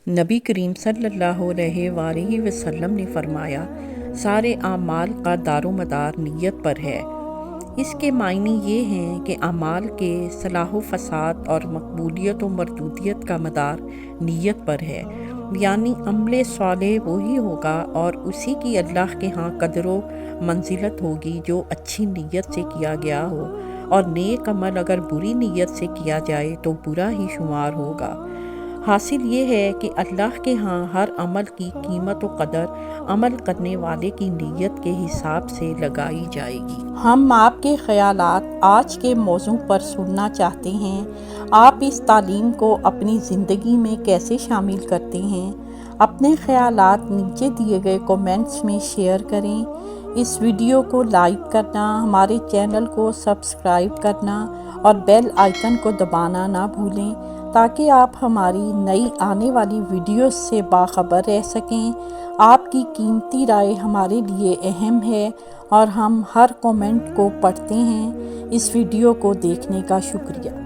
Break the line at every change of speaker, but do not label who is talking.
نبی کریم صلی اللہ علیہ وآلہ وسلم نے فرمایا، سارے اعمال کا دار و مدار نیت پر ہے۔ اس کے معنی یہ ہیں کہ اعمال کے صلاح و فساد اور مقبولیت و مردودیت کا مدار نیت پر ہے، یعنی عمل صالح وہی ہوگا اور اسی کی اللہ کے ہاں قدر و منزلت ہوگی جو اچھی نیت سے کیا گیا ہو، اور نیک عمل اگر بری نیت سے کیا جائے تو برا ہی شمار ہوگا۔ حاصل یہ ہے کہ اللہ کے ہاں ہر عمل کی قیمت و قدر عمل کرنے والے کی نیت کے حساب سے لگائی جائے گی۔ ہم آپ کے خیالات آج کے موضوع پر سننا چاہتے ہیں۔ آپ اس تعلیم کو اپنی زندگی میں کیسے شامل کرتے ہیں؟ اپنے خیالات نیچے دیے گئے کومنٹس میں شیئر کریں۔ اس ویڈیو کو لائک کرنا، ہمارے چینل کو سبسکرائب کرنا اور بیل آئیکن کو دبانا نہ بھولیں تاکہ آپ ہماری نئی آنے والی ویڈیوز سے باخبر رہ سکیں۔ آپ کی قیمتی رائے ہمارے لیے اہم ہے اور ہم ہر کومنٹ کو پڑھتے ہیں۔ اس ویڈیو کو دیکھنے کا شکریہ۔